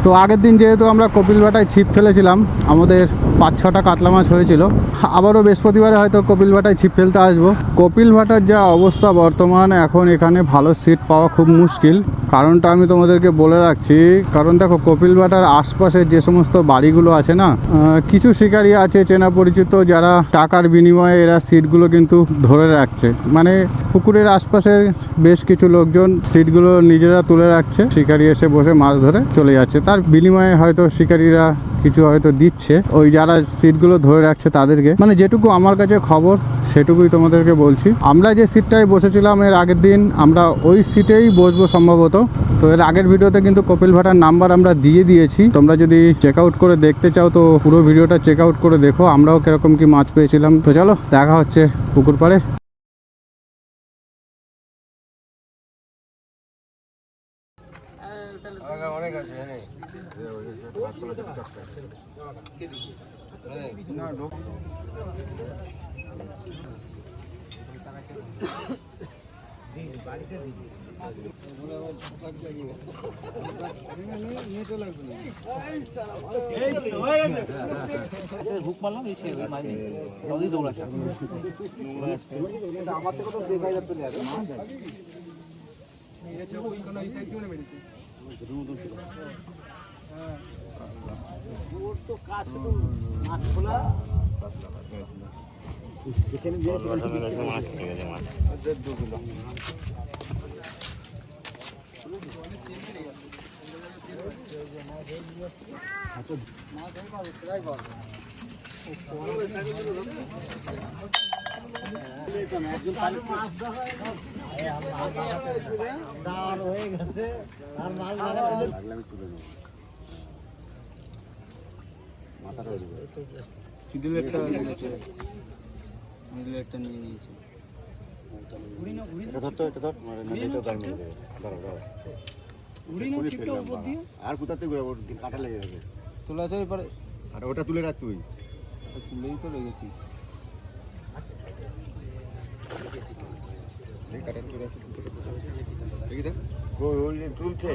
তো আগের দিন যেহেতু আমরা কপিলভাটায় ছিপ ফেলেছিলাম, আমাদের 5-6টা কাতলা মাছ হয়েছিল। আবারও বৃহস্পতিবারে হয়তো কপিলভাটায় ছিপ ফেলতে আসবো। কপিলভাটার যা অবস্থা বর্তমান, এখন এখানে ভালো সিট পাওয়া খুব মুশকিল। কারণটা আমি তোমাদেরকে বলে রাখছি। কারণ দেখো, কপিলভাটার আশপাশে যে সমস্ত বাড়িগুলো আছে না, কিছু শিকারী আছে চেনা পরিচিত, যারা টাকার বিনিময়ে এরা সিটগুলো কিন্তু ধরে রাখছে। মানে পুকুরের আশপাশে বেশ কিছু লোকজন সিটগুলো নিজেরা তুলে রাখছে, শিকারী এসে বসে মাছ ধরে চলে যাচ্ছে। তার বিনিময়ে হয়তো শিকারীরা কিছু হয়তো দিচ্ছে ওই যারা সিটগুলো ধরে রাখছে তাদেরকে। মানে যেটুকু আমার কাছে খবর সেটুকুই তোমাদেরকে বলছি। আমরা যে সিটটায় বসেছিলাম এর আগের দিন, আমরা ওই সিটেই বসবো সম্ভবত। তো এর আগের ভিডিওতে কিন্তু কপিলভাটার নাম্বার আমরা দিয়ে দিয়েছি। তোমরা যদি চেক আউট করে দেখতে চাও তো পুরো ভিডিওটা চেক আউট করে দেখো আমরাও কিরকম কি মাছ পেয়েছিলাম। তো চলো দেখা হচ্ছে পুকুর পাড়ে। অনেক আছে হুক মারলাম দৌড়াচ্ছে আমার থেকে তো বেকার চলে যাবে আর কোথাতে কাটা লেগে যাবে তোলা আছে এবারে। আর ওটা তুলে রাখ, তুই তুলেই তো লেগেছি। তুলছে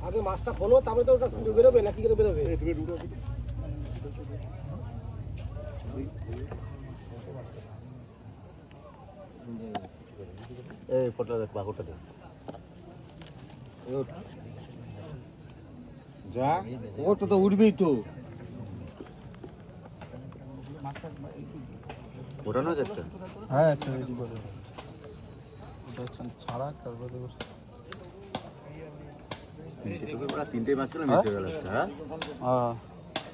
আগে মাছটা খোলো, তবে তো ওটা বেরোবে না। কি করে বেরোবে? এই ফটোটা দেখ, বাকুটা দেখ। যা ওটা তো উঠবেই তো। ওঠানো যাচ্ছে। হ্যাঁ, একটা রেডি করে ছাড়া তারপরে দেবো। তিনটে মাছ খেলো, মিস হয়ে গেল একটা।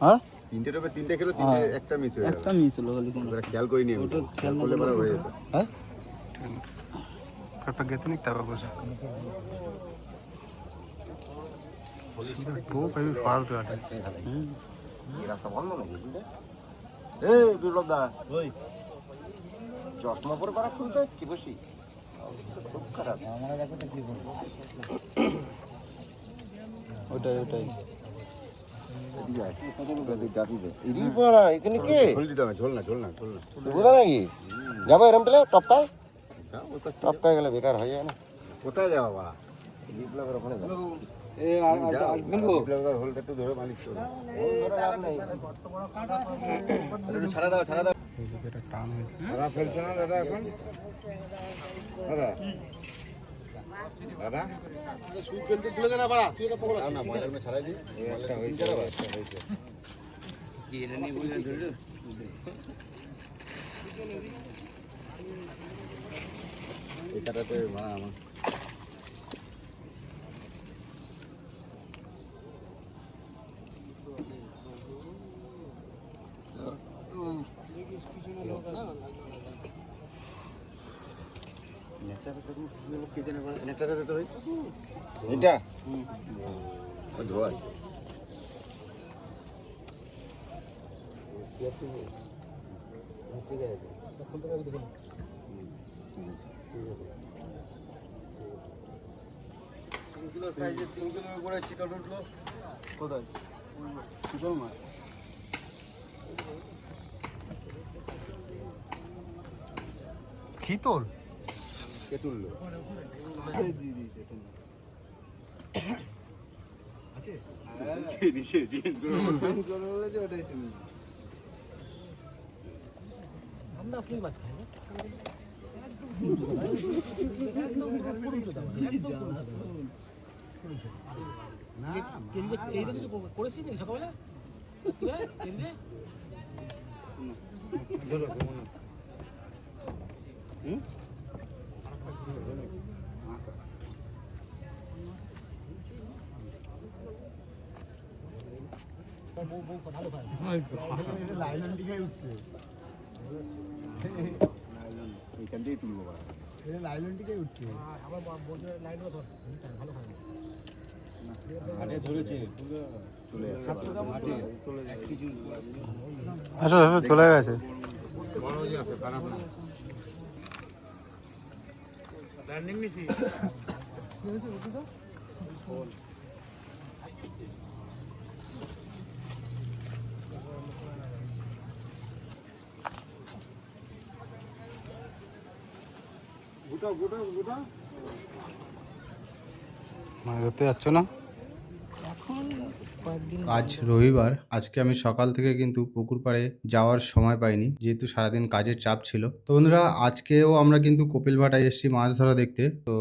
হ্যাঁ, তিনটে টোপে তিনটে খেলো, তিনটে একটা মিস হয়ে গেল। একটা মিস হলো খালি, কোনো খেয়াল করিনি। ওটা খেয়াল করলে পরে হয়ে যেত। হ্যাঁ, একটা গেতে নিতে হবে বসে। তো কই ফাস্ট গাড়ি। এই রাস্তা বন্ধ নাকি? এই বিপ্লব দা, ওই চশমা পরে পারা খুলতে হচ্ছে বসি। খুব খারাপ আমার কাছে। তো কি করবো? ওটাই যাবো এরম পেলে টপকায় টপকায় গেলে বেকার হয়ে যায় না। কোথায় যাবো বাড়া? বিপ্লবের ওখানে ছাড়া দাও, ছাড়া দাও। ফেলছো না দাদা এখন? দাদা দাদা সুই ফেলতে ভুলে না বাড়া, তুই এটা পকড়া না, ময়লাগুলো ছাড়াই দি। একটা হয়েছে, একটা হয়েছে কি এটা নিয়ে বলে ধরে এটাতে মারা আমার এটা ধোয়া ঠিক আছে। সাইজের 3 কিলোর উপরে চিতল উঠলো। কোথায় চিতল মাছ চিতল কে তুললো আমরা আসলে মাছ খাই না করেছিস সকালবেলা এইখান থেকেই তুলবো চলে আসো আসো চলে গেছে মাছ ধরতে যাচ্ছ না? আজ রবিবার, আজকে আমি সকাল থেকে কিন্তু পুকুর পাড়ে যাওয়ার সময় পাইনি, যেহেতু সারাদিন কাজের চাপ ছিল। তো বন্ধুরা, আজকেও আমরা কিন্তু কপিলভাটায় এসেছি মাছ ধরা দেখতে। তো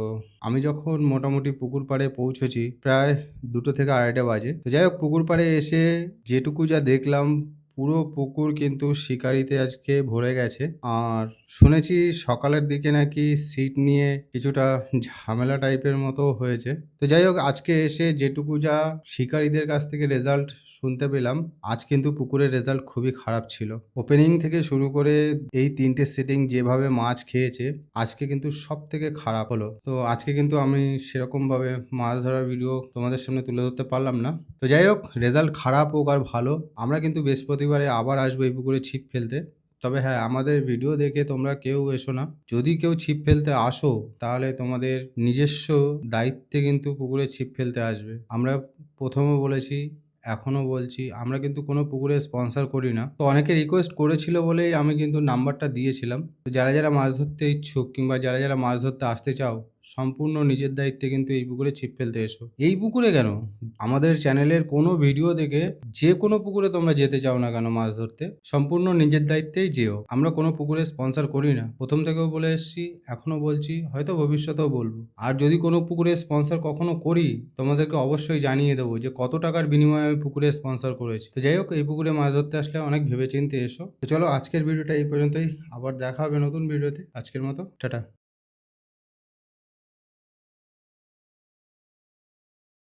আমি যখন মোটামুটি পুকুর পাড়ে পৌঁছেছি প্রায় 2টো থেকে 2:30 বাজে। তো যাই হোক, পুকুর পাড়ে এসে যেটুকু যা দেখলাম, পুরো পুকুর কিন্তু শিকারিতে আজকে ভরে গেছে। আর শুনেছি সকালের দিকে নাকি সিট নিয়ে কিছুটা ঝামেলা টাইপের মতো হয়েছে। তো যাই হোক, আজকে এসে যেটুকু যা শিকারীদের কাছ থেকে রেজাল্ট শুনতে পেলাম, আজ কিন্তু পুকুরের রেজাল্ট খুবই খারাপ ছিল। ওপেনিং থেকে শুরু করে এই 3টে সেটিং যেভাবে মাছ খেয়েছে, আজকে কিন্তু সব থেকে খারাপ হলো। তো আজকে কিন্তু আমি সেরকমভাবে মাছ ধরার ভিডিও তোমাদের সামনে তুলে ধরতে পারলাম না। তো যাই হোক, রেজাল্ট খারাপ হোক আর ভালো, আমরা কিন্তু বৃহস্পতিবারে আবার আসবো এই পুকুরে ছিপ ফেলতে। তবে হ্যাঁ, আমাদের ভিডিও দেখে তোমরা কেউ এসো না। যদি কেউ ছিপ ফেলতে আসো, তাহলে তোমাদের নিজস্ব দায়িত্বে কিন্তু পুকুরে ছিপ ফেলতে আসবে। আমরা প্রথমও বলেছি, এখনও বলছি, আমরা কিন্তু কোনো পুকুরে স্পন্সর করি না। তো অনেকে রিকোয়েস্ট করেছিল বলেই আমি কিন্তু নাম্বারটা দিয়েছিলাম। তো যারা যারা মাছ ধরতে ইচ্ছুক কিংবা যারা যারা মাছ ধরতে আসতে চাও, সম্পূর্ণ নিজের দায়িত্বে কিন্তু এই পুকুরে ছিপ ফেলতে এসো। এই পুকুরে কেন, আমাদের চ্যানেলের কোনো ভিডিও দেখে যে কোনো পুকুরে তোমরা যেতে চাও না কেন মাছ ধরতে, সম্পূর্ণ নিজের দায়িত্বেই যেও। আমরা কোনো পুকুরে স্পন্সর করি না, প্রথম থেকেও বলে এসেছি, এখনো বলছি, হয়তো ভবিষ্যতেও বলবো। আর যদি কোনো পুকুরে স্পন্সর কখনো করি, তোমাদেরকে অবশ্যই জানিয়ে দেবো যে কত টাকার বিনিময়ে আমি পুকুরে স্পন্সর করেছি। তো যাই হোক, এই পুকুরে মাছ ধরতে আসলে অনেক ভেবেচিন্তে এসো। তো চলো, আজকের ভিডিওটা এই পর্যন্তই। আবার দেখা হবে নতুন ভিডিওতে। আজকের মতো টাটা।